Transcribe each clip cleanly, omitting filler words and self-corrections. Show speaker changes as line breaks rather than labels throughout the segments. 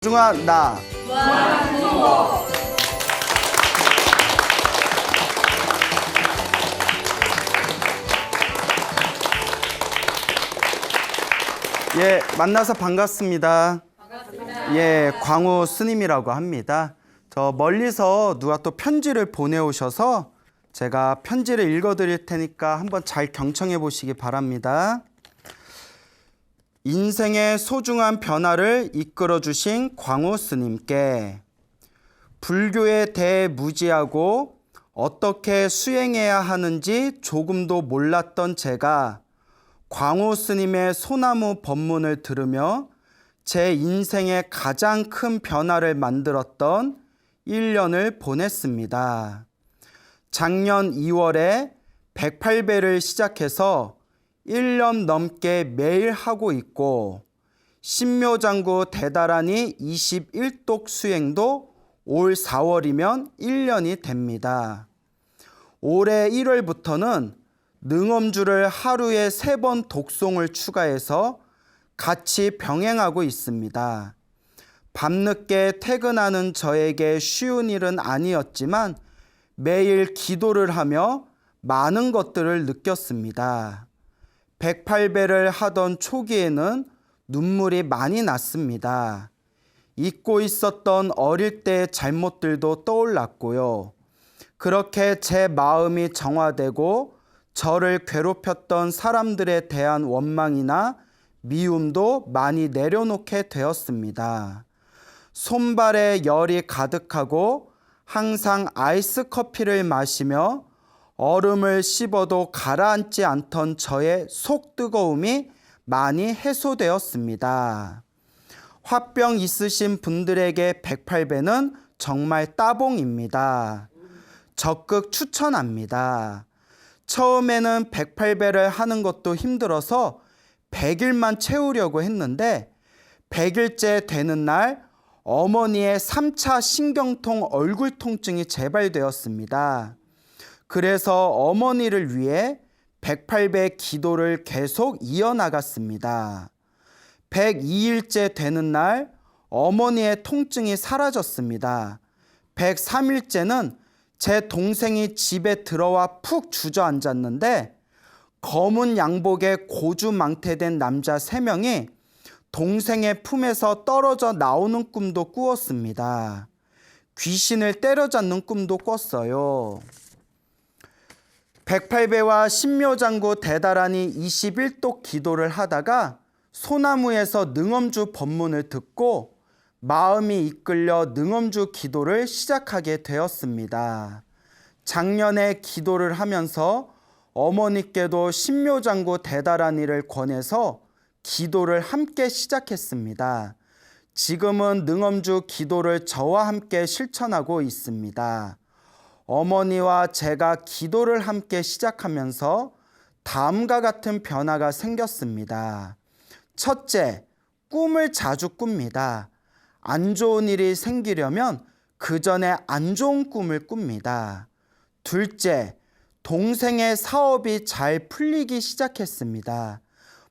소중한 나 예, 만나서 반갑습니다. 예, 광우 스님이라고 합니다. 저 멀리서 누가 또 편지를 보내오셔서 제가 편지를 읽어드릴 테니까 한번 잘 경청해 보시기 바랍니다. 인생의 소중한 변화를 이끌어주신 광우 스님께 불교에 대해 무지하고 어떻게 수행해야 하는지 조금도 몰랐던 제가 광우 스님의 소나무 법문을 들으며 제 인생의 가장 큰 변화를 만들었던 1년을 보냈습니다. 작년 2월에 108배를 시작해서 1년 넘게 매일 하고 있고 신묘장구 대다라니 21독 수행도 올 4월이면 1년이 됩니다. 올해 1월부터는 능엄주를 하루에 3번 독송을 추가해서 같이 병행하고 있습니다. 밤늦게 퇴근하는 저에게 쉬운 일은 아니었지만 매일 기도를 하며 많은 것들을 느꼈습니다. 108배를 하던 초기에는 눈물이 많이 났습니다. 잊고 있었던 어릴 때의 잘못들도 떠올랐고요. 그렇게 제 마음이 정화되고 저를 괴롭혔던 사람들에 대한 원망이나 미움도 많이 내려놓게 되었습니다. 손발에 열이 가득하고 항상 아이스 커피를 마시며 얼음을 씹어도 가라앉지 않던 저의 속 뜨거움이 많이 해소되었습니다. 화병 있으신 분들에게 108배는 정말 따봉입니다. 적극 추천합니다. 처음에는 108배를 하는 것도 힘들어서 100일만 채우려고 했는데 100일째 되는 날 어머니의 3차 신경통 얼굴 통증이 재발되었습니다. 그래서 어머니를 위해 108배 기도를 계속 이어나갔습니다. 102일째 되는 날 어머니의 통증이 사라졌습니다. 103일째는 제 동생이 집에 들어와 푹 주저앉았는데 검은 양복에 고주망태된 남자 3명이 동생의 품에서 떨어져 나오는 꿈도 꾸었습니다. 귀신을 때려잡는 꿈도 꿨어요. 108배와 신묘장구 대다라니 21독 기도를 하다가 소나무에서 능엄주 법문을 듣고 마음이 이끌려 능엄주 기도를 시작하게 되었습니다. 작년에 기도를 하면서 어머니께도 신묘장구 대다라니를 권해서 기도를 함께 시작했습니다. 지금은 능엄주 기도를 저와 함께 실천하고 있습니다. 어머니와 제가 기도를 함께 시작하면서 다음과 같은 변화가 생겼습니다. 첫째, 꿈을 자주 꿉니다. 안 좋은 일이 생기려면 그 전에 안 좋은 꿈을 꿉니다. 둘째, 동생의 사업이 잘 풀리기 시작했습니다.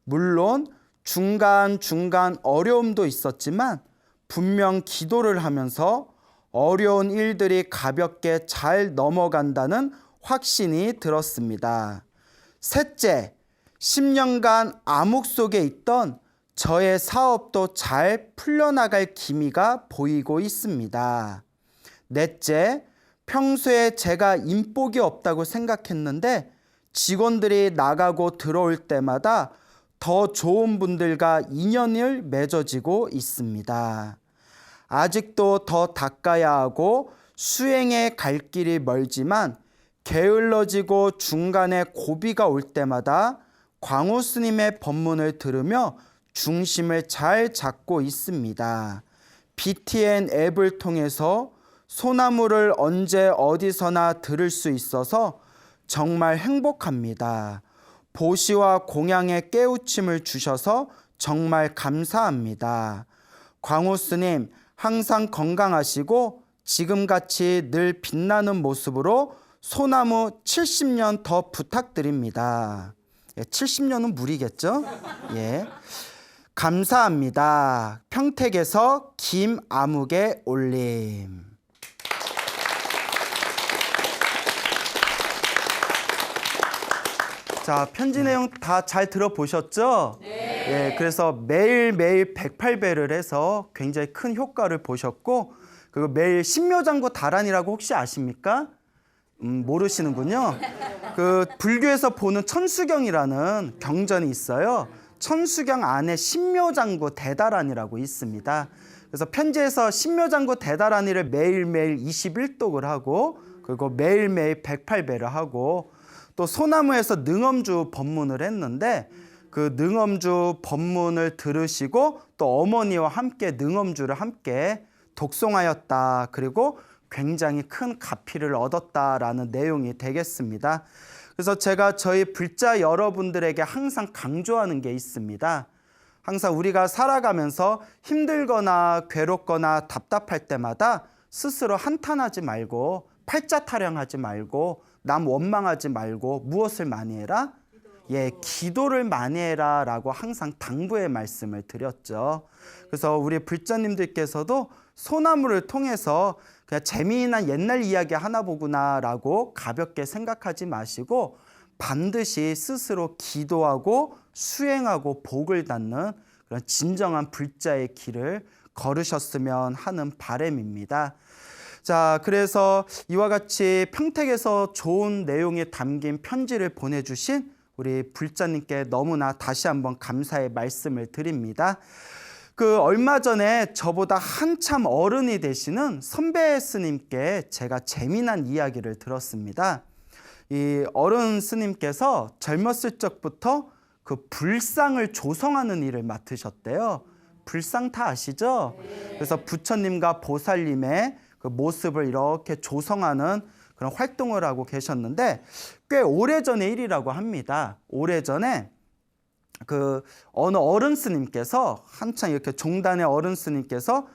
물론 중간중간 어려움도 있었지만 분명 기도를 하면서 어려운 일들이 가볍게 잘 넘어간다는 확신이 들었습니다. 셋째, 10년간 암흑 속에 있던 저의 사업도 잘 풀려나갈 기미가 보이고 있습니다. 넷째, 평소에 제가 인복이 없다고 생각했는데 직원들이 나가고 들어올 때마다 더 좋은 분들과 인연을 맺어지고 있습니다. 아직도 더 닦아야 하고 수행에 갈 길이 멀지만 게을러지고 중간에 고비가 올 때마다 광우 스님의 법문을 들으며 중심을 잘 잡고 있습니다. BTN 앱을 통해서 소나무를 언제 어디서나 들을 수 있어서 정말 행복합니다. 보시와 공양의 깨우침을 주셔서 정말 감사합니다. 광우 스님 항상 건강하시고 지금같이 늘 빛나는 모습으로 소나무 70년 더 부탁드립니다. 70년은 무리겠죠? 예. 감사합니다. 평택에서 김아묵의 올림. 자, 편지 내용 다 잘 들어보셨죠? 네. 예, 그래서 매일매일 108배를 해서 굉장히 큰 효과를 보셨고, 그리고 매일 신묘장구 다란이라고 혹시 아십니까? 모르시는군요. 그 불교에서 보는 천수경이라는 경전이 있어요. 천수경 안에 신묘장구 대다란이라고 있습니다. 그래서 편지에서 신묘장구 대다란이를 매일매일 21독을 하고, 그리고 매일매일 108배를 하고, 또 소나무에서 능엄주 법문을 했는데 그 능엄주 법문을 들으시고 또 어머니와 함께 능엄주를 함께 독송하였다. 그리고 굉장히 큰 가피를 얻었다라는 내용이 되겠습니다. 그래서 제가 저희 불자 여러분들에게 항상 강조하는 게 있습니다. 항상 우리가 살아가면서 힘들거나 괴롭거나 답답할 때마다 스스로 한탄하지 말고 팔자 타령하지 말고 남 원망하지 말고 무엇을 많이 해라? 예, 기도를 많이 해라 라고 항상 당부의 말씀을 드렸죠. 그래서 우리 불자님들께서도 소나무를 통해서 그냥 재미난 옛날 이야기 하나 보구나 라고 가볍게 생각하지 마시고 반드시 스스로 기도하고 수행하고 복을 받는 그런 진정한 불자의 길을 걸으셨으면 하는 바람입니다. 자, 그래서 이와 같이 평택에서 좋은 내용이 담긴 편지를 보내주신 우리 불자님께 너무나 다시 한번 감사의 말씀을 드립니다. 그 얼마 전에 저보다 한참 어른이 되시는 선배 스님께 제가 재미난 이야기를 들었습니다. 이 어른 스님께서 젊었을 적부터 그 불상을 조성하는 일을 맡으셨대요. 불상 다 아시죠? 그래서 부처님과 보살님의 그 모습을 이렇게 조성하는 그런 활동을 하고 계셨는데 꽤 오래전의 일이라고 합니다. 오래전에 그 어느 어른 스님께서 한창 이렇게 종단의 어른 스님께서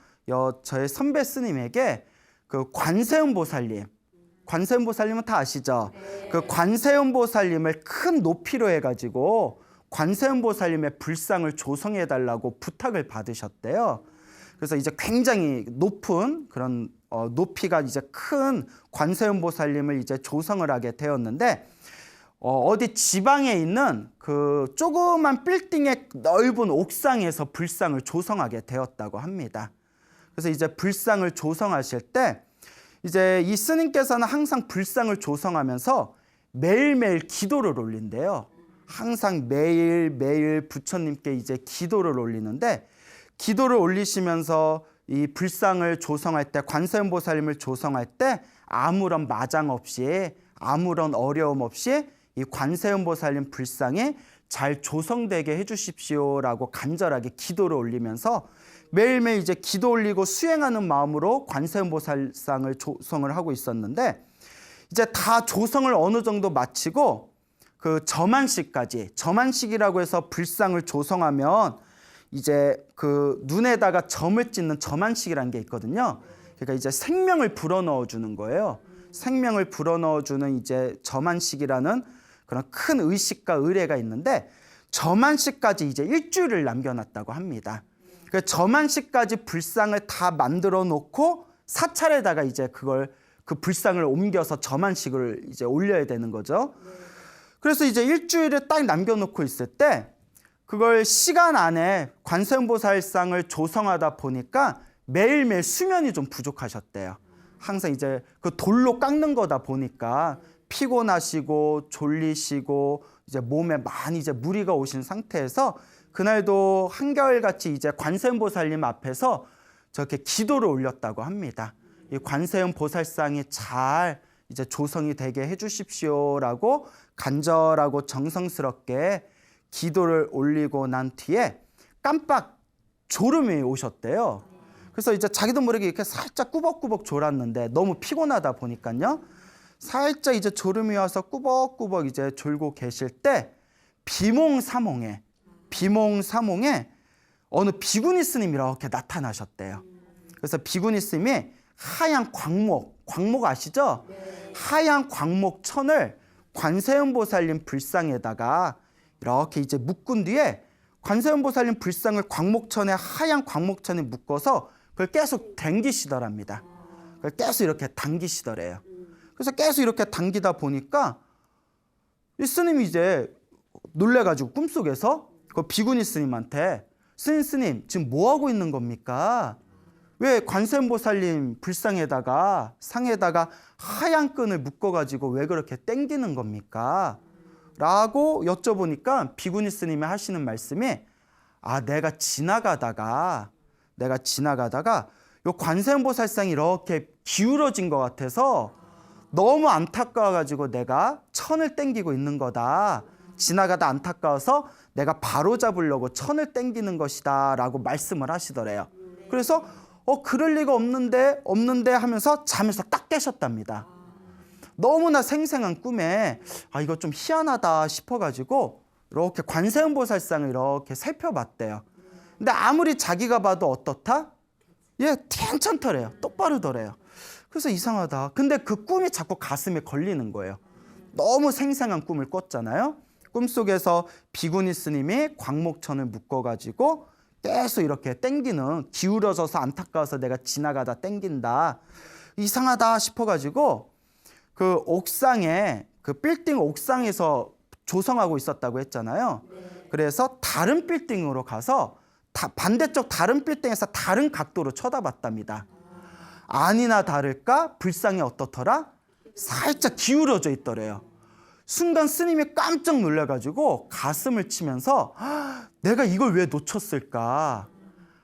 저의 선배 스님에게 그 관세음 보살님은 다 아시죠? 네. 그 관세음 보살님을 큰 높이로 해가지고 관세음 보살님의 불상을 조성해 달라고 부탁을 받으셨대요. 그래서 이제 굉장히 높은 그런 높이가 이제 큰 관세음 보살님을 이제 조성을 하게 되었는데 어디 지방에 있는 그 조그만 빌딩의 넓은 옥상에서 불상을 조성하게 되었다고 합니다. 그래서 이제 불상을 조성하실 때 이제 이 스님께서는 항상 불상을 조성하면서 매일매일 기도를 올린대요. 항상 매일매일 부처님께 이제 기도를 올리는데 기도를 올리시면서 이 불상을 조성할 때 관세음 보살님을 조성할 때 아무런 마장 없이 아무런 어려움 없이 이 관세음 보살님 불상이 잘 조성되게 해주십시오라고 간절하게 기도를 올리면서 매일매일 이제 기도 올리고 수행하는 마음으로 관세음 보살상을 조성을 하고 있었는데 이제 다 조성을 어느 정도 마치고 그 점안식이라고 해서 불상을 조성하면 이제 그 눈에다가 점을 찍는 점안식이라는 게 있거든요. 그러니까 이제 생명을 불어넣어 주는 거예요. 생명을 불어넣어 주는 이제 점안식이라는 그런 큰 의식과 의례가 있는데 점안식까지 이제 일주일을 남겨놨다고 합니다. 그 점안식까지 불상을 다 만들어 놓고 사찰에다가 이제 그 불상을 옮겨서 점안식을 이제 올려야 되는 거죠. 그래서 이제 일주일을 딱 남겨놓고 있을 때 그걸 시간 안에 관세음보살상을 조성하다 보니까 매일매일 수면이 좀 부족하셨대요. 항상 이제 그 돌로 깎는 거다 보니까 피곤하시고 졸리시고 이제 몸에 많이 이제 무리가 오신 상태에서 그날도 한결같이 이제 관세음보살님 앞에서 저렇게 기도를 올렸다고 합니다. 이 관세음보살상이 잘 이제 조성이 되게 해주십시오라고 간절하고 정성스럽게 기도를 올리고 난 뒤에 깜빡 졸음이 오셨대요. 그래서 이제 자기도 모르게 이렇게 살짝 꾸벅꾸벅 졸았는데 너무 피곤하다 보니까요. 살짝 이제 졸음이 와서 꾸벅꾸벅 이제 졸고 계실 때 비몽사몽에 어느 비구니 스님이 이렇게 나타나셨대요. 그래서 비구니 스님이 하얀 광목 아시죠? 하얀 광목천을 관세음보살님 불상에다가 이렇게 이제 묶은 뒤에 관세음보살님 불상을 광목천에 하얀 광목천에 묶어서 그걸 계속 당기시더랍니다. 그걸 계속 이렇게 당기시더래요. 그래서 계속 이렇게 당기다 보니까 이 스님이 이제 놀래가지고 꿈속에서 그 비구니 스님한테 스님 지금 뭐 하고 있는 겁니까? 왜 관세음보살님 불상에다가 상에다가 하얀 끈을 묶어가지고 왜 그렇게 당기는 겁니까? 라고 여쭤보니까 비구니 스님이 하시는 말씀이 내가 지나가다가 요 관세음보살상이 이렇게 기울어진 것 같아서 너무 안타까워가지고 내가 천을 당기고 있는 거다. 지나가다 안타까워서 내가 바로 잡으려고 천을 당기는 것이다 라고 말씀을 하시더래요. 그래서 그럴 리가 없는데 하면서 잠에서 딱 깨셨답니다. 너무나 생생한 꿈에 이거 좀 희한하다 싶어가지고 이렇게 관세음보살상을 이렇게 살펴봤대요. 근데 아무리 자기가 봐도 어떻다? 괜찮더래요. 똑바르더래요. 그래서 이상하다. 근데 그 꿈이 자꾸 가슴에 걸리는 거예요. 너무 생생한 꿈을 꿨잖아요. 꿈속에서 비구니 스님이 광목천을 묶어가지고 계속 이렇게 땡기는, 기울어져서 안타까워서 내가 지나가다 땡긴다. 이상하다 싶어가지고 그 옥상에, 그 빌딩 옥상에서 조성하고 있었다고 했잖아요. 그래서 다른 빌딩으로 가서 반대쪽 다른 빌딩에서 다른 각도로 쳐다봤답니다. 아니나 다를까 불상이 어떻더라? 살짝 기울어져 있더래요. 순간 스님이 깜짝 놀라가지고 가슴을 치면서 내가 이걸 왜 놓쳤을까?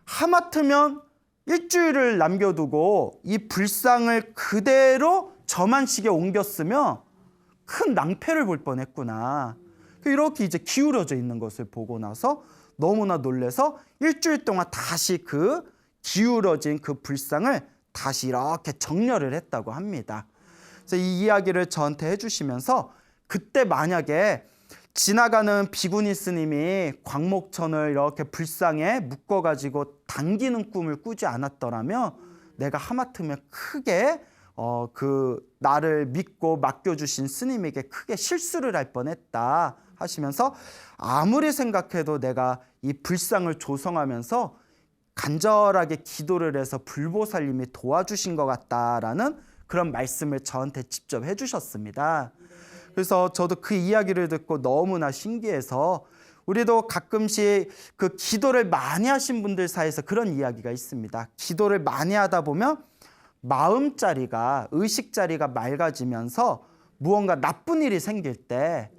하마터면 일주일을 남겨두고 이 불상을 그대로 저만식에 옮겼으면 큰 낭패를 볼 뻔했구나. 이렇게 이제 기울어져 있는 것을 보고 나서 너무나 놀래서 일주일 동안 다시 그 기울어진 그 불상을 다시 이렇게 정렬을 했다고 합니다. 그래서 이 이야기를 저한테 해주시면서 그때 만약에 지나가는 비구니 스님이 광목천을 이렇게 불상에 묶어가지고 당기는 꿈을 꾸지 않았더라면 내가 하마터면 크게 나를 믿고 맡겨주신 스님에게 크게 실수를 할 뻔했다 하시면서 아무리 생각해도 내가 이 불상을 조성하면서 간절하게 기도를 해서 불보살님이 도와주신 것 같다라는 그런 말씀을 저한테 직접 해주셨습니다. 그래서 저도 그 이야기를 듣고 너무나 신기해서 우리도 가끔씩 그 기도를 많이 하신 분들 사이에서 그런 이야기가 있습니다. 기도를 많이 하다 보면 마음자리가, 의식자리가 맑아지면서 뭔가 나쁜 일이 생길 때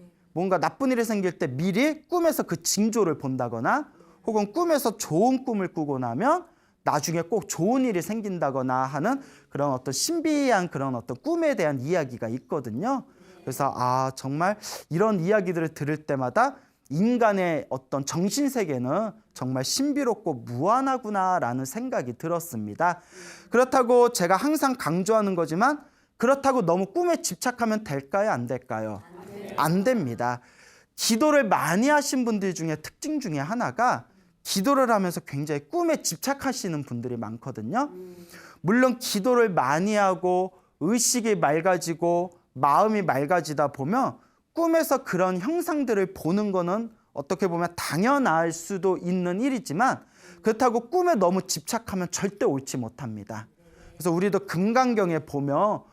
미리 꿈에서 그 징조를 본다거나 혹은 꿈에서 좋은 꿈을 꾸고 나면 나중에 꼭 좋은 일이 생긴다거나 하는 그런 어떤 신비한 그런 어떤 꿈에 대한 이야기가 있거든요. 그래서 정말 이런 이야기들을 들을 때마다 인간의 어떤 정신세계는 정말 신비롭고 무한하구나라는 생각이 들었습니다. 그렇다고 제가 항상 강조하는 거지만 그렇다고 너무 꿈에 집착하면 될까요? 안 될까요? 안 됩니다. 기도를 많이 하신 분들 중에 특징 중에 하나가 기도를 하면서 굉장히 꿈에 집착하시는 분들이 많거든요. 물론 기도를 많이 하고 의식이 맑아지고 마음이 맑아지다 보면 꿈에서 그런 형상들을 보는 거는 어떻게 보면 당연할 수도 있는 일이지만 그렇다고 꿈에 너무 집착하면 절대 옳지 못합니다. 그래서 우리도 금강경에 보면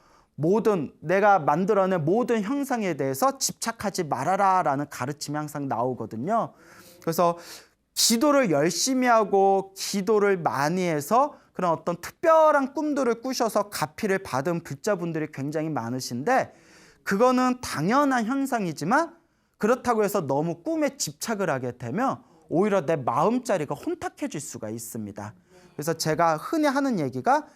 내가 만들어낸 모든 형상에 대해서 집착하지 말아라 라는 가르침이 항상 나오거든요. 그래서 기도를 열심히 하고 기도를 많이 해서 그런 어떤 특별한 꿈들을 꾸셔서 가피를 받은 불자분들이 굉장히 많으신데 그거는 당연한 현상이지만 그렇다고 해서 너무 꿈에 집착을 하게 되면 오히려 내 마음자리가 혼탁해질 수가 있습니다. 그래서 제가 흔히 하는 얘기가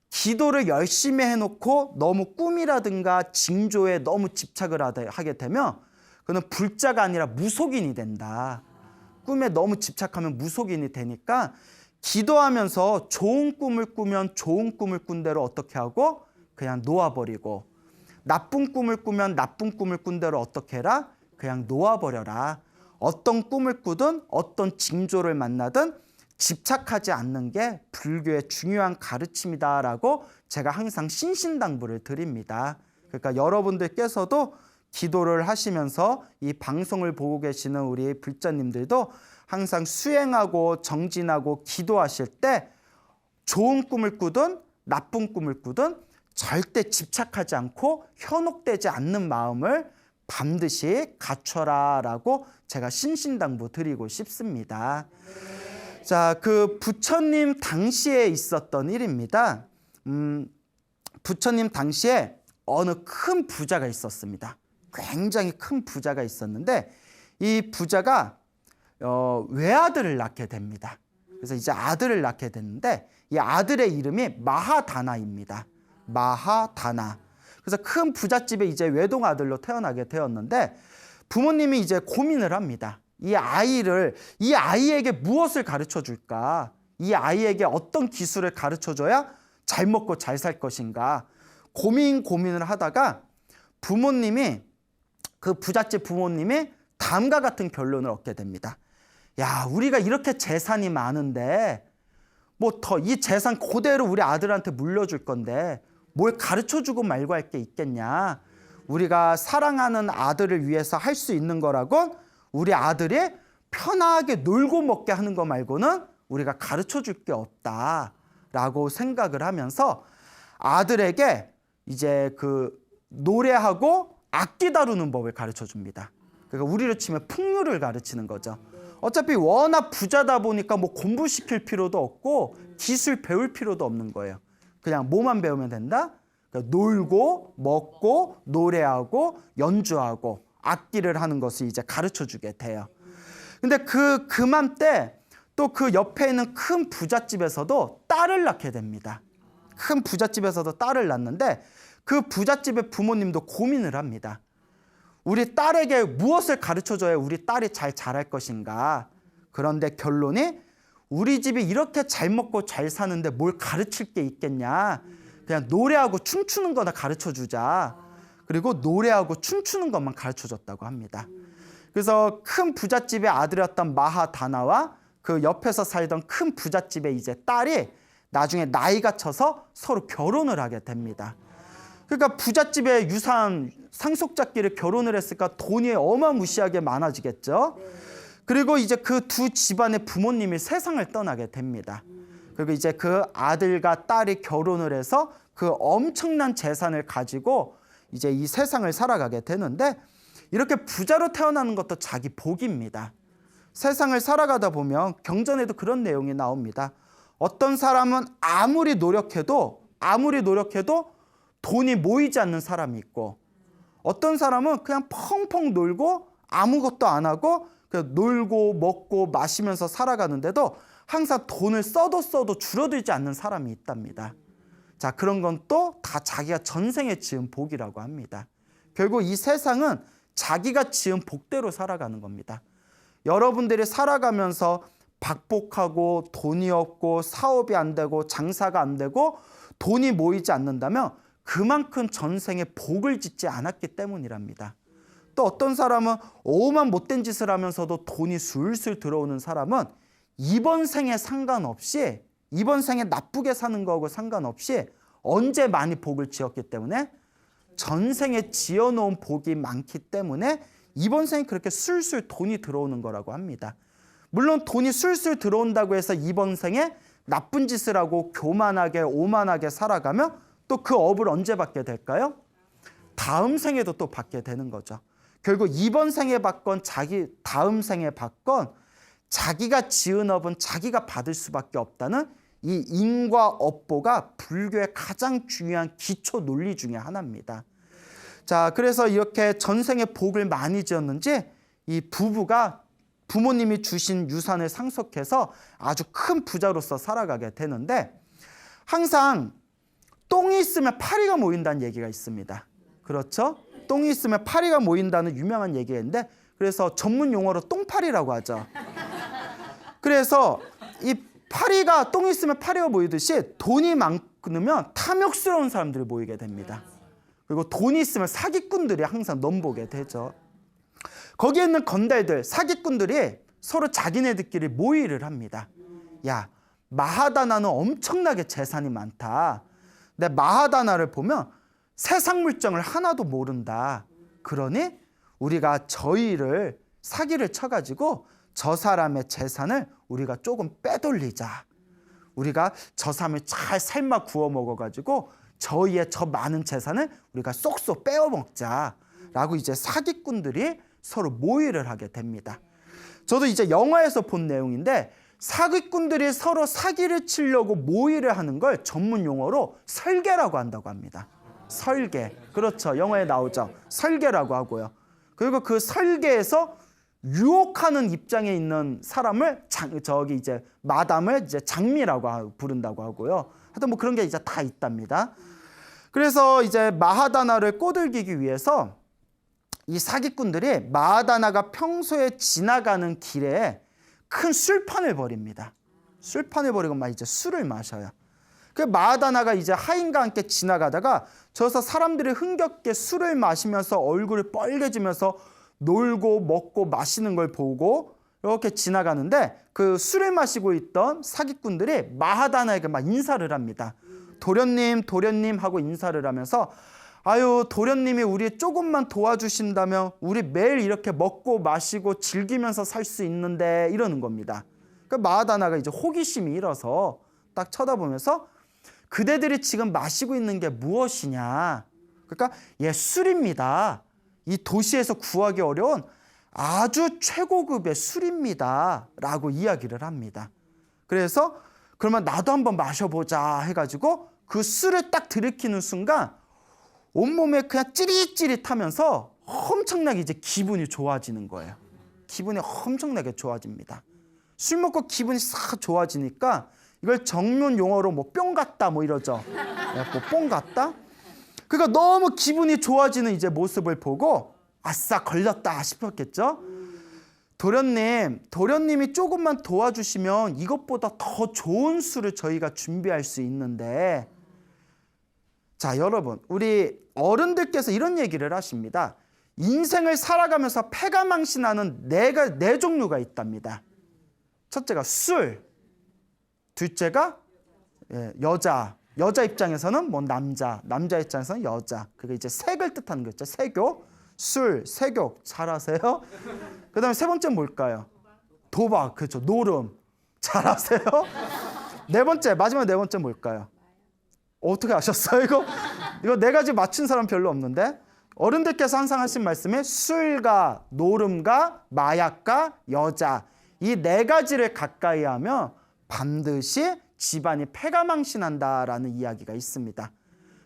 기도를 열심히 해놓고 너무 꿈이라든가 징조에 너무 집착을 하게 되면 그는 불자가 아니라 무속인이 된다. 꿈에 너무 집착하면 무속인이 되니까 기도하면서 좋은 꿈을 꾸면 좋은 꿈을 꾼 대로 어떻게 하고 그냥 놓아버리고 나쁜 꿈을 꾸면 나쁜 꿈을 꾼 대로 어떻게 해라? 그냥 놓아버려라. 어떤 꿈을 꾸든 어떤 징조를 만나든 집착하지 않는 게 불교의 중요한 가르침이다라고 제가 항상 신신당부를 드립니다. 그러니까 여러분들께서도 기도를 하시면서 이 방송을 보고 계시는 우리 불자님들도 항상 수행하고 정진하고 기도하실 때 좋은 꿈을 꾸든 나쁜 꿈을 꾸든 절대 집착하지 않고 현혹되지 않는 마음을 반드시 갖춰라 라고 제가 신신당부 드리고 싶습니다. 자, 그 부처님 당시에 있었던 일입니다. 부처님 당시에 어느 큰 부자가 있었습니다. 굉장히 큰 부자가 있었는데 이 부자가 외아들을 낳게 됩니다. 그래서 이제 아들을 낳게 됐는데 이 아들의 이름이 마하다나입니다. 마하다나. 그래서 큰 부잣집에 이제 외동 아들로 태어나게 되었는데 부모님이 이제 고민을 합니다. 이 아이에게 무엇을 가르쳐 줄까? 이 아이에게 어떤 기술을 가르쳐 줘야 잘 먹고 잘 살 것인가? 고민을 하다가 그 부잣집 부모님이 다음과 같은 결론을 얻게 됩니다. 야, 우리가 이렇게 재산이 많은데 뭐 더 이 재산 그대로 우리 아들한테 물려줄 건데 뭘 가르쳐주고 말고 할 게 있겠냐. 우리가 사랑하는 아들을 위해서 할 수 있는 거라곤 우리 아들이 편하게 놀고 먹게 하는 거 말고는 우리가 가르쳐줄 게 없다라고 생각을 하면서 아들에게 이제 그 노래하고 악기 다루는 법을 가르쳐줍니다. 그러니까 우리로 치면 풍류를 가르치는 거죠. 어차피 워낙 부자다 보니까 뭐 공부시킬 필요도 없고 기술 배울 필요도 없는 거예요. 그냥 뭐만 배우면 된다? 그러니까 놀고 먹고 노래하고 연주하고 악기를 하는 것을 이제 가르쳐주게 돼요. 근데 그맘때 또 그 옆에 있는 큰 부잣집에서도 딸을 낳게 됩니다. 큰 부잣집에서도 딸을 낳는데 그 부잣집의 부모님도 고민을 합니다. 우리 딸에게 무엇을 가르쳐줘야 우리 딸이 잘 자랄 것인가. 그런데 결론이 우리 집이 이렇게 잘 먹고 잘 사는데 뭘 가르칠 게 있겠냐. 그냥 노래하고 춤추는 거나 가르쳐주자. 그리고 노래하고 춤추는 것만 가르쳐줬다고 합니다. 그래서 큰 부잣집의 아들이었던 마하다나와 그 옆에서 살던 큰 부잣집의 이제 딸이 나중에 나이가 차서 서로 결혼을 하게 됩니다. 그러니까 부잣집의 유산 상속자끼리 결혼을 했으니까 돈이 어마무시하게 많아지겠죠. 그리고 이제 그 두 집안의 부모님이 세상을 떠나게 됩니다. 그리고 이제 그 아들과 딸이 결혼을 해서 그 엄청난 재산을 가지고 이제 이 세상을 살아가게 되는데 이렇게 부자로 태어나는 것도 자기 복입니다. 세상을 살아가다 보면 경전에도 그런 내용이 나옵니다. 어떤 사람은 아무리 노력해도 돈이 모이지 않는 사람이 있고 어떤 사람은 그냥 펑펑 놀고 아무것도 안 하고 그냥 놀고 먹고 마시면서 살아가는데도 항상 돈을 써도 줄어들지 않는 사람이 있답니다. 자, 그런 건 또 다 자기가 전생에 지은 복이라고 합니다. 결국 이 세상은 자기가 지은 복대로 살아가는 겁니다. 여러분들이 살아가면서 박복하고 돈이 없고 사업이 안 되고 장사가 안 되고 돈이 모이지 않는다면 그만큼 전생에 복을 짓지 않았기 때문이랍니다. 또 어떤 사람은 오만 못된 짓을 하면서도 돈이 술술 들어오는 사람은 이번 생에 상관없이 이번 생에 나쁘게 사는 거하고 상관없이 언제 많이 복을 지었기 때문에 전생에 지어놓은 복이 많기 때문에 이번 생에 그렇게 술술 돈이 들어오는 거라고 합니다. 물론 돈이 술술 들어온다고 해서 이번 생에 나쁜 짓을 하고 교만하게 오만하게 살아가면 또 그 업을 언제 받게 될까요? 다음 생에도 또 받게 되는 거죠. 결국 이번 생에 받건 다음 생에 받건 자기가 지은 업은 자기가 받을 수밖에 없다는 이 인과 업보가 불교의 가장 중요한 기초 논리 중에 하나입니다. 자, 그래서 이렇게 전생에 복을 많이 지었는지 이 부부가 부모님이 주신 유산을 상속해서 아주 큰 부자로서 살아가게 되는데 항상 똥이 있으면 파리가 모인다는 얘기가 있습니다. 그렇죠? 똥이 있으면 파리가 모인다는 유명한 얘기가 있는데 그래서 전문 용어로 똥파리라고 하죠. 그래서 이 파리가 똥이 있으면 파리가 모이듯이 돈이 많으면 탐욕스러운 사람들이 모이게 됩니다. 그리고 돈이 있으면 사기꾼들이 항상 넘보게 되죠. 거기에 있는 건달들, 사기꾼들이 서로 자기네들끼리 모의를 합니다. 야, 마하다나는 엄청나게 재산이 많다. 근데 마하다나를 보면 세상 물정을 하나도 모른다. 그러니 우리가 저희를 사기를 쳐가지고 저 사람의 재산을 우리가 조금 빼돌리자. 우리가 저 사람을 잘 삶아 구워 먹어가지고 저희의 저 많은 재산을 우리가 쏙쏙 빼어 먹자라고 이제 사기꾼들이 서로 모의를 하게 됩니다. 저도 이제 영화에서 본 내용인데 사기꾼들이 서로 사기를 치려고 모의를 하는 걸 전문 용어로 설계라고 한다고 합니다. 설계. 그렇죠. 영화에 나오죠. 설계라고 하고요. 그리고 그 설계에서 유혹하는 입장에 있는 사람을 이제 마담을 이제 장미라고 부른다고 하고요. 하여튼 뭐 그런 게 이제 다 있답니다. 그래서 이제 마하다나를 꼬들기기 위해서 이 사기꾼들이 마하다나가 평소에 지나가는 길에 큰 술판을 벌입니다. 술판을 벌이고 막 이제 술을 마셔요. 그 마하다나가 이제 하인과 함께 지나가다가 저기서 사람들이 흥겹게 술을 마시면서 얼굴을 빨개지면서 놀고 먹고 마시는 걸 보고 이렇게 지나가는데 그 술을 마시고 있던 사기꾼들이 마하다나에게 막 인사를 합니다. 도련님 하고 인사를 하면서 아유 도련님이 우리 조금만 도와주신다면 우리 매일 이렇게 먹고 마시고 즐기면서 살 수 있는데 이러는 겁니다. 그 마하다나가 이제 호기심이 일어서 딱 쳐다보면서 그대들이 지금 마시고 있는 게 무엇이냐. 그러니까 술입니다. 이 도시에서 구하기 어려운 아주 최고급의 술입니다. 라고 이야기를 합니다. 그래서 그러면 나도 한번 마셔보자 해가지고 그 술을 딱 들이키는 순간 온몸에 그냥 찌릿찌릿하면서 엄청나게 이제 기분이 좋아지는 거예요. 기분이 엄청나게 좋아집니다. 술 먹고 기분이 싹 좋아지니까 이걸 전문 용어로 뭐 뿅 같다 뭐 이러죠. 뭐 뽕 같다? 그러니까 너무 기분이 좋아지는 이제 모습을 보고 아싸 걸렸다 싶었겠죠. 도련님이 조금만 도와주시면 이것보다 더 좋은 술을 저희가 준비할 수 있는데. 자, 여러분, 우리 어른들께서 이런 얘기를 하십니다. 인생을 살아가면서 패가망신하는 네 종류가 있답니다. 첫째가 술, 둘째가 여자 입장에서는 뭐 남자 입장에서는 여자. 그게 이제 색을 뜻하는 거죠. 색욕, 술, 색욕 잘하세요? 그다음에 세 번째 뭘까요? 도박, 그렇죠. 노름 잘하세요? 마지막 네 번째 뭘까요? 어떻게 아셨어요? 이거 네 가지 맞춘 사람 별로 없는데 어른들께서 항상 하신 말씀에 술과 노름과 마약과 여자 이 네 가지를 가까이 하면 반드시 집안이 패가망신한다라는 이야기가 있습니다.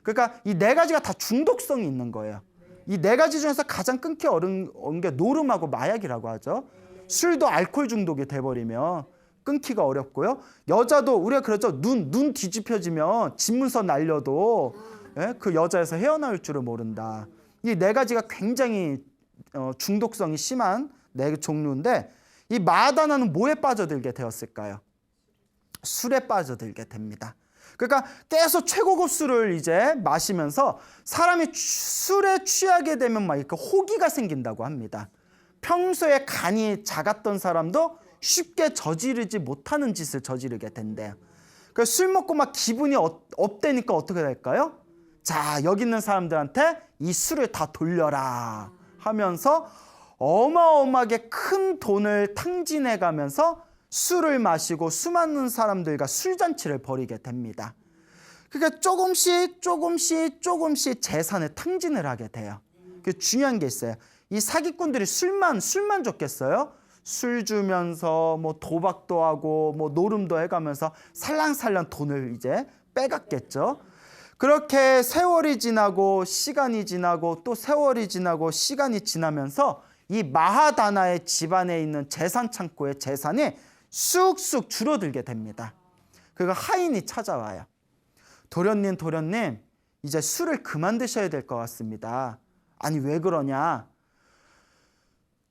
그러니까 이 네 가지가 다 중독성이 있는 거예요. 이 네 가지 중에서 가장 끊기 어려운 게 노름하고 마약이라고 하죠. 술도 알코올 중독이 돼버리면 끊기가 어렵고요. 여자도 우리가 그러죠. 눈 뒤집혀지면 집문서 날려도 그 여자에서 헤어나올 줄을 모른다. 이 네 가지가 굉장히 중독성이 심한 네 종류인데 이 마하다나는 뭐에 빠져들게 되었을까요? 술에 빠져들게 됩니다. 그러니까 계속 최고급 술을 이제 마시면서 사람이 술에 취하게 되면 막 이렇게 호기가 생긴다고 합니다. 평소에 간이 작았던 사람도 쉽게 저지르지 못하는 짓을 저지르게 된대요. 그러니까 술 먹고 막 기분이 업되니까 어떻게 될까요? 자, 여기 있는 사람들한테 이 술을 다 돌려라 하면서 어마어마하게 큰 돈을 탕진해 가면서 술을 마시고 수많은 사람들과 술잔치를 벌이게 됩니다. 그러니까 조금씩 재산을 탕진을 하게 돼요. 중요한 게 있어요. 이 사기꾼들이 술만 줬겠어요? 술 주면서 뭐 도박도 하고 뭐 노름도 해가면서 살랑살랑 돈을 이제 빼갔겠죠. 그렇게 세월이 지나고 시간이 지나고 또 세월이 지나고 시간이 지나면서 이 마하다나의 집안에 있는 재산 창고의 재산이 쑥쑥 줄어들게 됩니다. 그리고 하인이 찾아와요. 도련님, 이제 술을 그만 드셔야 될 것 같습니다. 아니 왜 그러냐?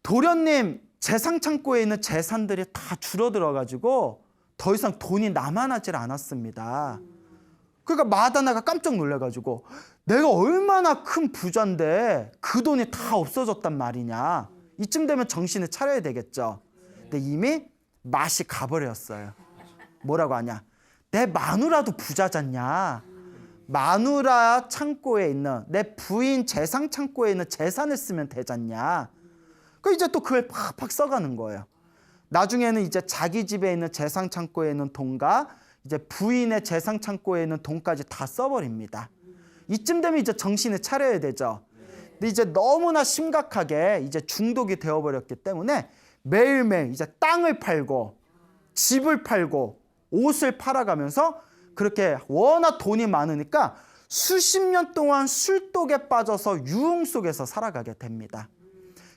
도련님 재산 창고에 있는 재산들이 다 줄어들어가지고 더 이상 돈이 남아나질 않았습니다. 그러니까 마하다나가 깜짝 놀라가지고 내가 얼마나 큰 부자인데 그 돈이 다 없어졌단 말이냐. 이쯤 되면 정신을 차려야 되겠죠. 근데 이미 맛이 가버렸어요. 뭐라고 하냐? 내 마누라도 부자잖냐. 마누라 창고에 있는 내 부인 재상 창고에 있는 재산을 쓰면 되잖냐. 그 이제 또 그걸 팍팍 써가는 거예요. 나중에는 이제 자기 집에 있는 재상 창고에 있는 돈과 이제 부인의 재상 창고에 있는 돈까지 다 써버립니다. 이쯤 되면 이제 정신을 차려야 되죠. 근데 이제 너무나 심각하게 이제 중독이 되어버렸기 때문에 매일매일 이제 땅을 팔고 집을 팔고 옷을 팔아가면서 그렇게 워낙 돈이 많으니까 수십 년 동안 술독에 빠져서 유흥 속에서 살아가게 됩니다.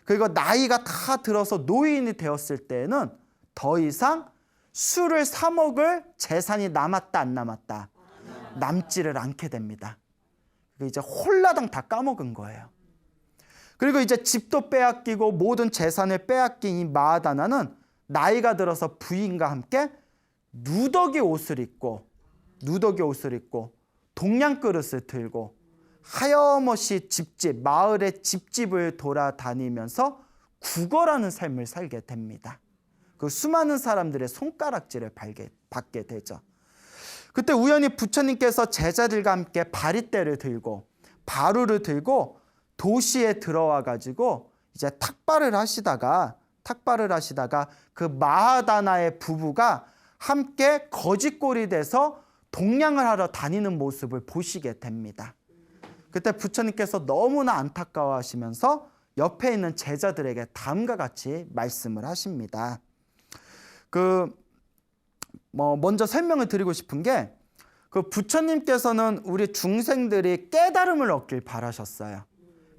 그리고 나이가 다 들어서 노인이 되었을 때에는 더 이상 술을 사 먹을 재산이 남았다 안 남았다 남지를 않게 됩니다. 이제 홀라당 다 까먹은 거예요. 그리고 이제 집도 빼앗기고 모든 재산을 빼앗긴 이 마하다나는 나이가 들어서 부인과 함께 누더기 옷을 입고 동양 그릇을 들고 하염없이 집집 마을의 집집을 돌아다니면서 구걸하는 삶을 살게 됩니다. 그 수많은 사람들의 손가락질을 받게 되죠. 그때 우연히 부처님께서 제자들과 함께 바리떼를 들고 바루를 들고 도시에 들어와 가지고 이제 탁발을 하시다가 그 마하다나의 부부가 함께 거짓골이 돼서 동냥을 하러 다니는 모습을 보시게 됩니다. 그때 부처님께서 너무나 안타까워하시면서 옆에 있는 제자들에게 다음과 같이 말씀을 하십니다. 먼저 설명을 드리고 싶은 게 부처님께서는 우리 중생들이 깨달음을 얻길 바라셨어요.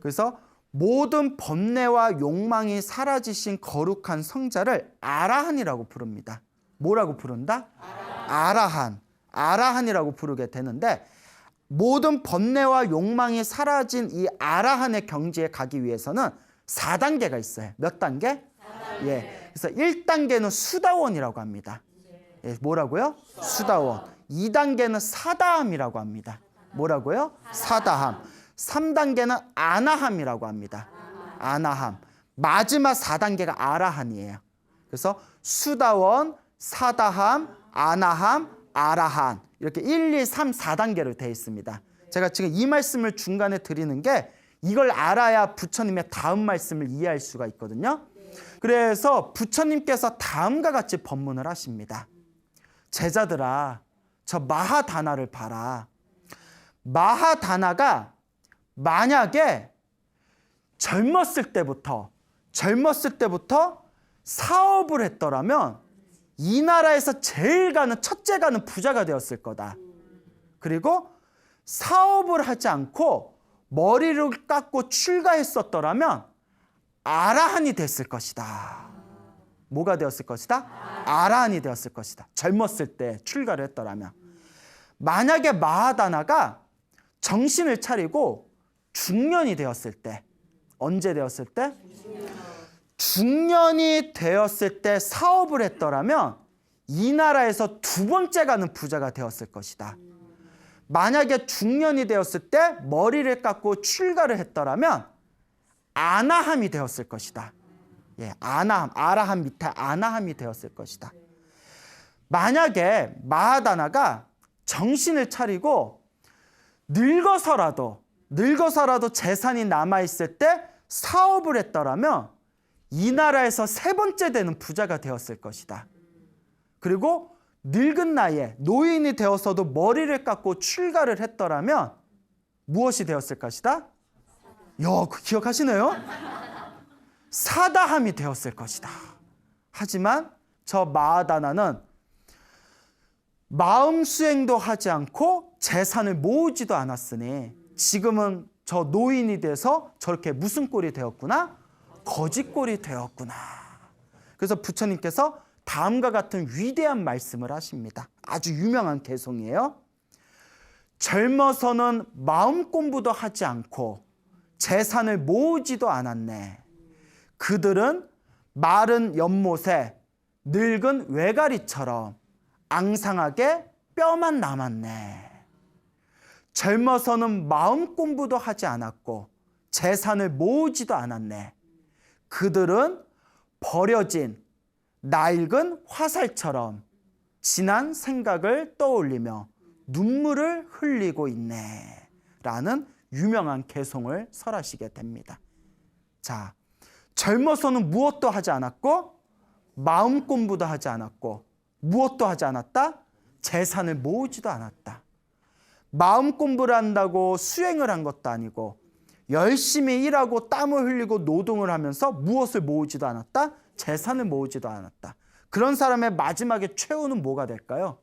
그래서 모든 번뇌와 욕망이 사라지신 거룩한 성자를 아라한이라고 부릅니다. 뭐라고 부른다? 아라한이라고 부르게 되는데 모든 번뇌와 욕망이 사라진 이 아라한의 경지에 가기 위해서는 4단계가 있어요. 몇 단계? 4단계. 예. 그래서 1단계는 수다원이라고 합니다. 예, 뭐라고요? 수다원. 2단계는 사다함이라고 합니다. 뭐라고요? 사다함. 3단계는 아나함이라고 합니다. 아나함. 마지막 4단계가 아라한이에요. 그래서 수다원, 사다함, 아나함, 아라한 이렇게 1, 2, 3, 4단계로 되어 있습니다. 제가 지금 이 말씀을 중간에 드리는 게 이걸 알아야 부처님의 다음 말씀을 이해할 수가 있거든요. 그래서 부처님께서 다음과 같이 법문을 하십니다. 제자들아, 저 마하다나를 봐라. 마하다나가 만약에 젊었을 때부터 사업을 했더라면 이 나라에서 첫째 가는 부자가 되었을 거다. 그리고 사업을 하지 않고 머리를 깎고 출가했었더라면 아라한이 됐을 것이다. 뭐가 되었을 것이다? 아라한이 되었을 것이다. 젊었을 때 출가를 했더라면. 만약에 마하다나가 정신을 차리고 중년이 되었을 때, 언제 되었을 때? 중년이 되었을 때 사업을 했더라면 이 나라에서 2번째 가는 부자가 되었을 것이다. 만약에 중년이 되었을 때 머리를 깎고 출가를 했더라면 아나함이 되었을 것이다. 예, 아나함, 아라함 밑에 아나함이 되었을 것이다. 만약에 마하다나가 정신을 차리고 늙어서라도 재산이 남아있을 때 사업을 했더라면 이 나라에서 3번째 되는 부자가 되었을 것이다. 그리고 늙은 나이에 노인이 되어서도 머리를 깎고 출가를 했더라면 무엇이 되었을 것이다? 기억하시네요? 사다함이 되었을 것이다. 하지만 저 마하다나는 마음 수행도 하지 않고 재산을 모으지도 않았으니 지금은 저 노인이 돼서 저렇게 무슨 꼴이 되었구나? 거짓꼴이 되었구나. 그래서 부처님께서 다음과 같은 위대한 말씀을 하십니다. 아주 유명한 개송이에요. 젊어서는 마음 공부도 하지 않고 재산을 모으지도 않았네. 그들은 마른 연못에 늙은 외가리처럼 앙상하게 뼈만 남았네. 젊어서는 마음 공부도 하지 않았고 재산을 모으지도 않았네. 그들은 버려진 낡은 화살처럼 지난 생각을 떠올리며 눈물을 흘리고 있네 라는 유명한 개송을 설하시게 됩니다. 자, 젊어서는 무엇도 하지 않았고 마음 공부도 하지 않았고 무엇도 하지 않았다? 재산을 모으지도 않았다. 마음 공부를 한다고 수행을 한 것도 아니고 열심히 일하고 땀을 흘리고 노동을 하면서 무엇을 모으지도 않았다? 재산을 모으지도 않았다. 그런 사람의 마지막에 최후는 뭐가 될까요?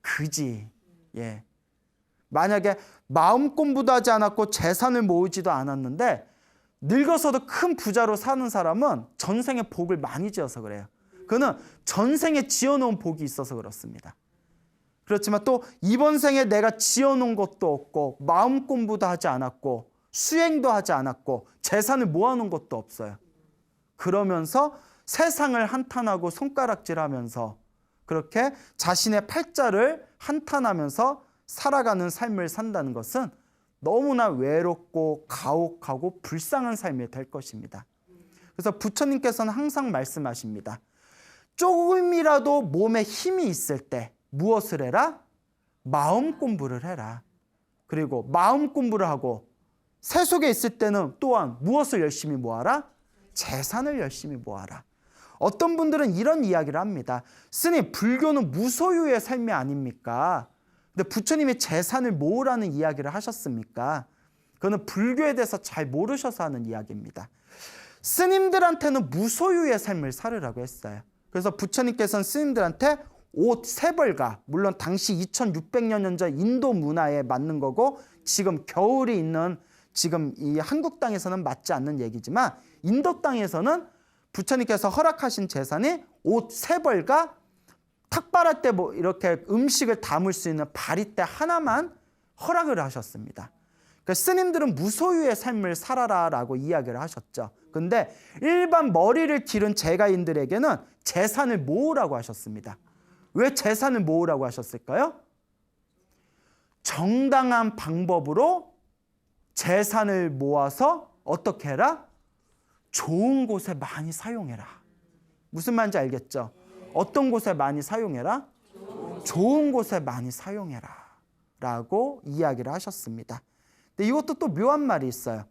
그지. 예. 만약에 마음 공부도 하지 않았고 재산을 모으지도 않았는데 늙어서도 큰 부자로 사는 사람은 전생에 복을 많이 지어서 그래요. 그는 전생에 지어놓은 복이 있어서 그렇습니다. 그렇지만 또 이번 생에 내가 지어놓은 것도 없고 마음 공부도 하지 않았고 수행도 하지 않았고 재산을 모아놓은 것도 없어요. 그러면서 세상을 한탄하고 손가락질하면서 그렇게 자신의 팔자를 한탄하면서 살아가는 삶을 산다는 것은 너무나 외롭고 가혹하고 불쌍한 삶이 될 것입니다. 그래서 부처님께서는 항상 말씀하십니다. 조금이라도 몸에 힘이 있을 때 무엇을 해라? 마음 공부를 해라. 그리고 마음 공부를 하고 세속에 있을 때는 또한 무엇을 열심히 모아라? 재산을 열심히 모아라. 어떤 분들은 이런 이야기를 합니다. 스님, 불교는 무소유의 삶이 아닙니까? 근데 부처님이 재산을 모으라는 이야기를 하셨습니까? 그거는 불교에 대해서 잘 모르셔서 하는 이야기입니다. 스님들한테는 무소유의 삶을 살으라고 했어요. 그래서 부처님께서는 스님들한테 옷 3벌가, 물론 당시 2600년 전 인도 문화에 맞는 거고 지금 겨울이 있는 지금 이 한국 땅에서는 맞지 않는 얘기지만 인도 땅에서는 부처님께서 허락하신 재산이 옷 3벌가, 탁발할 때 뭐 이렇게 음식을 담을 수 있는 바리대 하나만 허락을 하셨습니다. 그러니까 스님들은 무소유의 삶을 살아라라고 이야기를 하셨죠. 근데 일반 머리를 기른 제가인들에게는 재산을 모으라고 하셨습니다. 왜 재산을 모으라고 하셨을까요? 정당한 방법으로 재산을 모아서 어떻게 해라? 좋은 곳에 많이 사용해라. 무슨 말인지 알겠죠? 어떤 곳에 많이 사용해라? 좋은 곳에 많이 사용해라 라고 이야기를 하셨습니다. 근데 이것도 또 묘한 말이 있어요.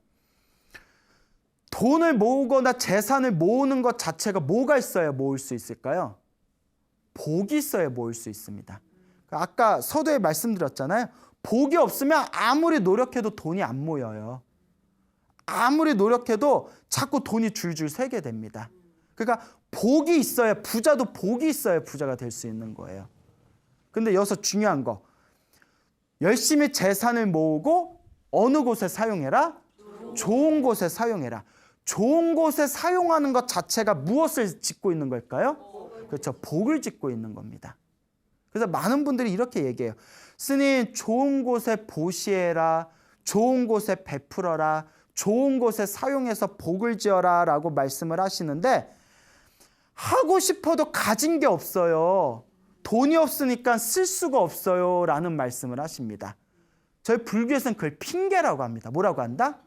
돈을 모으거나 재산을 모으는 것 자체가 뭐가 있어야 모을 수 있을까요? 복이 있어야 모을 수 있습니다. 아까 서두에 말씀드렸잖아요. 복이 없으면 아무리 노력해도 돈이 안 모여요. 아무리 노력해도 자꾸 돈이 줄줄 새게 됩니다. 그러니까 복이 있어야, 부자도 복이 있어야 부자가 될 수 있는 거예요. 근데 여기서 중요한 거, 열심히 재산을 모으고 어느 곳에 사용해라? 좋은 곳에 사용해라. 좋은 곳에 사용하는 것 자체가 무엇을 짓고 있는 걸까요? 그렇죠. 복을 짓고 있는 겁니다. 그래서 많은 분들이 이렇게 얘기해요. 스님, 좋은 곳에 보시해라. 좋은 곳에 베풀어라. 좋은 곳에 사용해서 복을 지어라 라고 말씀을 하시는데 하고 싶어도 가진 게 없어요. 돈이 없으니까 쓸 수가 없어요 라는 말씀을 하십니다. 저희 불교에서는 그걸 핑계라고 합니다. 뭐라고 한다?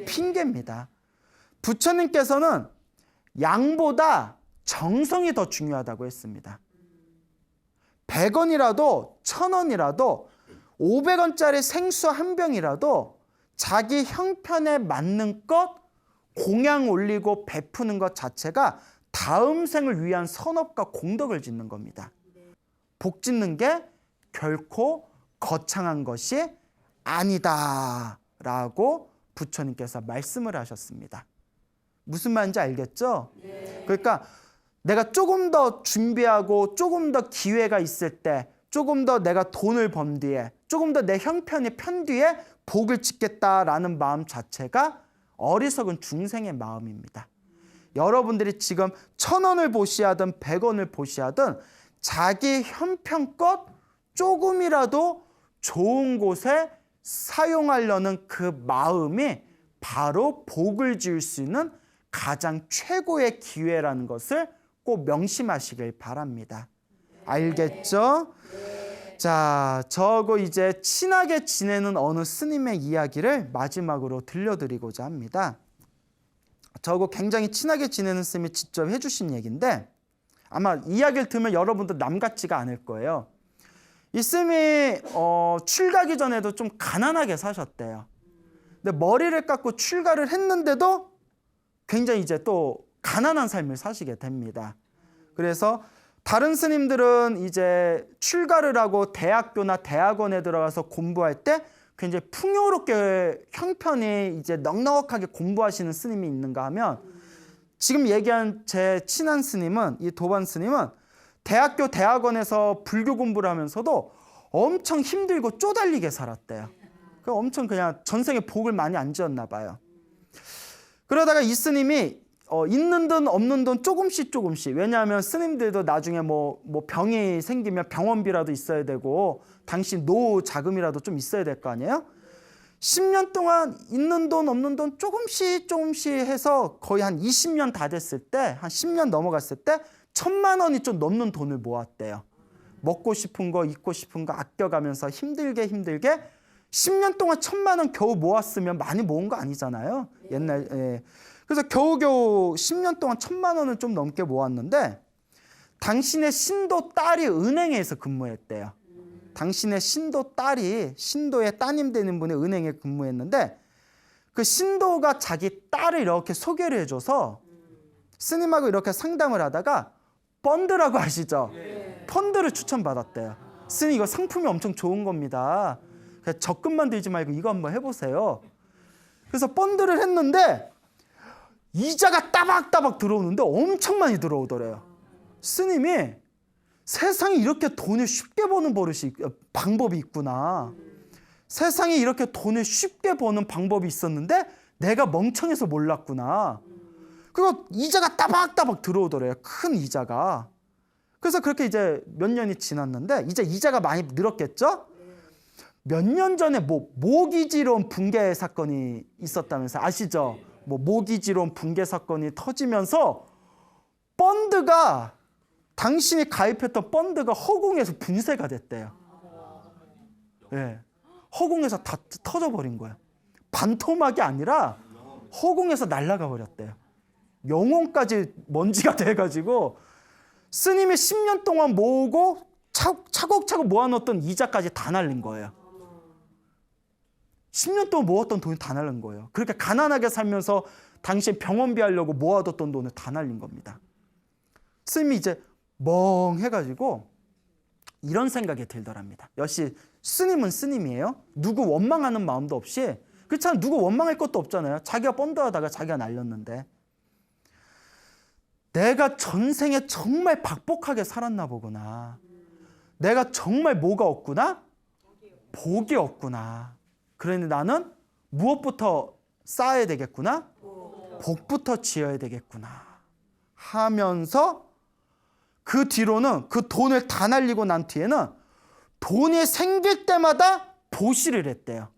핑계입니다. 부처님께서는 양보다 정성이 더 중요하다고 했습니다. 100원이라도 1000원이라도 500원짜리 생수 한 병이라도 자기 형편에 맞는 것 공양 올리고 베푸는 것 자체가 다음 생을 위한 선업과 공덕을 짓는 겁니다. 복 짓는 게 결코 거창한 것이 아니다라고 부처님께서 말씀을 하셨습니다. 무슨 말인지 알겠죠? 그러니까 내가 조금 더 준비하고 조금 더 기회가 있을 때 조금 더 내가 돈을 번 뒤에 조금 더 내 형편이 편 뒤에 복을 짓겠다라는 마음 자체가 어리석은 중생의 마음입니다. 여러분들이 지금 1000원을 보시하든 100원을 보시하든 자기 형편껏 조금이라도 좋은 곳에 사용하려는 그 마음이 바로 복을 지을 수 있는 가장 최고의 기회라는 것을 꼭 명심하시길 바랍니다. 알겠죠? 자, 저거 이제 친하게 지내는 어느 스님의 이야기를 마지막으로 들려드리고자 합니다. 저거 굉장히 친하게 지내는 스님이 직접 해주신 얘기인데 아마 이야기를 들으면 여러분도 남 같지가 않을 거예요. 이 스님이 출가하기 전에도 좀 가난하게 사셨대요. 근데 머리를 깎고 출가를 했는데도 굉장히 이제 또 가난한 삶을 사시게 됩니다. 그래서 다른 스님들은 이제 출가를 하고 대학교나 대학원에 들어가서 공부할 때 굉장히 풍요롭게 형편이 이제 넉넉하게 공부하시는 스님이 있는가 하면, 지금 얘기한 제 친한 스님은, 이 도반 스님은 대학교 대학원에서 불교 공부를 하면서도 엄청 힘들고 쪼달리게 살았대요. 엄청 그냥 전생에 복을 많이 안 지었나 봐요. 그러다가 이 스님이 있는 돈 없는 돈 조금씩, 왜냐하면 스님들도 나중에 뭐 병이 생기면 병원비라도 있어야 되고 당신 노후 자금이라도 좀 있어야 될 거 아니에요? 10년 동안 있는 돈 없는 돈 조금씩 해서 거의 한 20년 다 됐을 때, 한 10년 넘어갔을 때 1,000만 원이 좀 넘는 돈을 모았대요. 먹고 싶은 거 입고 싶은 거 아껴가면서 힘들게 10년 동안 1,000만 원 겨우 모았으면 많이 모은 거 아니잖아요. 옛날. 그래서 겨우겨우 10년 동안 1,000만 원을 좀 넘게 모았는데, 당신의 신도 딸이 은행에서 근무했대요. 당신의 신도 딸이, 신도의 따님 되는 분이 은행에 근무했는데, 그 신도가 자기 딸을 이렇게 소개를 해줘서 스님하고 이렇게 상담을 하다가 펀드라고 아시죠? 펀드를 추천받았대요. 스님 이거 상품이 엄청 좋은 겁니다. 적금만 들지 말고 이거 한번 해보세요. 그래서 펀드를 했는데 이자가 따박따박 들어오는데 엄청 많이 들어오더래요. 스님이 세상에 이렇게 돈을 쉽게 버는 방법이 있구나. 세상에 이렇게 돈을 쉽게 버는 방법이 있었는데 내가 멍청해서 몰랐구나. 그리고 이자가 따박따박 들어오더래요. 큰 이자가. 그래서 그렇게 이제 몇 년이 지났는데 이제 이자가 많이 늘었겠죠? 몇 년 전에 모기지론 붕괴 사건이 있었다면서 아시죠? 모기지론 붕괴 사건이 터지면서 펀드가, 당신이 가입했던 펀드가 허공에서 분쇄가 됐대요. 네. 허공에서 다 터져버린 거예요. 반토막이 아니라 허공에서 날아가 버렸대요. 영혼까지 먼지가 돼가지고 스님이 10년 동안 모으고 차곡차곡 모아놓던 이자까지 다 날린 거예요. 10년 동안 모았던 돈이 다 날린 거예요. 그렇게 가난하게 살면서 당신 병원비 하려고 모아뒀던 돈을 다 날린 겁니다. 스님이 이제 멍해가지고 이런 생각이 들더랍니다. 역시 스님은 스님이에요. 누구 원망하는 마음도 없이. 그렇잖아요. 누구 원망할 것도 없잖아요. 자기가 펀드하다가 자기가 날렸는데. 내가 전생에 정말 박복하게 살았나 보구나. 내가 정말 뭐가 없구나? 복이 없구나. 그러니 나는 무엇부터 쌓아야 되겠구나? 복부터 지어야 되겠구나 하면서 그 뒤로는 그 돈을 다 날리고 난 뒤에는 돈이 생길 때마다 보시를 했대요.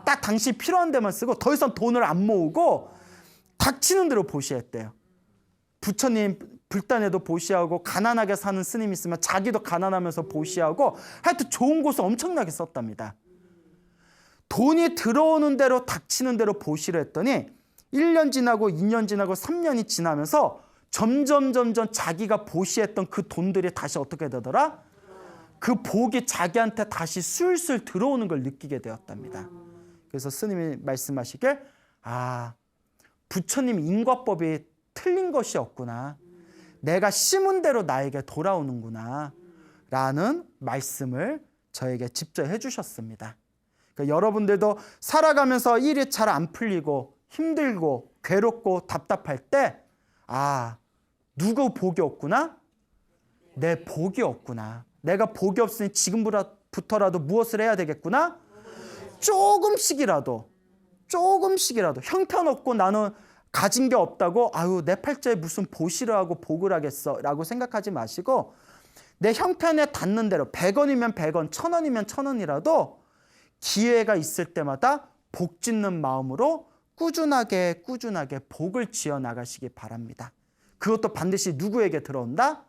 딱 당시 필요한 데만 쓰고 더 이상 돈을 안 모으고 닥치는 대로 보시했대요. 부처님 불단에도 보시하고 가난하게 사는 스님 있으면 자기도 가난하면서 보시하고 하여튼 좋은 곳을 엄청나게 썼답니다. 돈이 들어오는 대로 닥치는 대로 보시를 했더니 1년 지나고 2년 지나고 3년이 지나면서 점점 자기가 보시했던 그 돈들이 다시 어떻게 되더라? 그 복이 자기한테 다시 술술 들어오는 걸 느끼게 되었답니다. 그래서 스님이 말씀하시길, 부처님 인과법이 틀린 것이 없구나. 내가 심은 대로 나에게 돌아오는구나 라는 말씀을 저에게 직접 해주셨습니다. 그러니까 여러분들도 살아가면서 일이 잘 안 풀리고 힘들고 괴롭고 답답할 때 누구 복이 없구나? 내 복이 없구나. 내가 복이 없으니 지금부터라도 무엇을 해야 되겠구나? 조금씩이라도 형편없고 나는 가진 게 없다고 내 팔자에 무슨 보시를 하고 복을 하겠어 라고 생각하지 마시고, 내 형편에 닿는 대로 100원이면 100원, 1000원이면 1000원이라도 기회가 있을 때마다 복 짓는 마음으로 꾸준하게 복을 지어 나가시기 바랍니다. 그것도 반드시 누구에게 들어온다?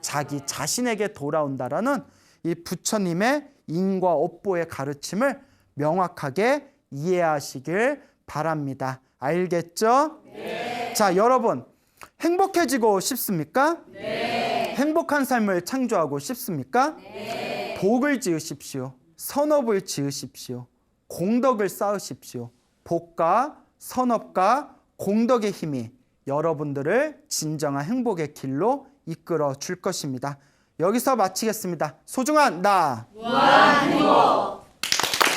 자기 자신에게 돌아온다라는 이 부처님의 인과 업보의 가르침을 명확하게 이해하시길 바랍니다. 알겠죠? 네. 자, 여러분 행복해지고 싶습니까? 네. 행복한 삶을 창조하고 싶습니까? 네. 복을 지으십시오. 선업을 지으십시오. 공덕을 쌓으십시오. 복과 선업과 공덕의 힘이 여러분들을 진정한 행복의 길로 이끌어 줄 것입니다. 여기서 마치겠습니다. 소중한 나.
무한행복.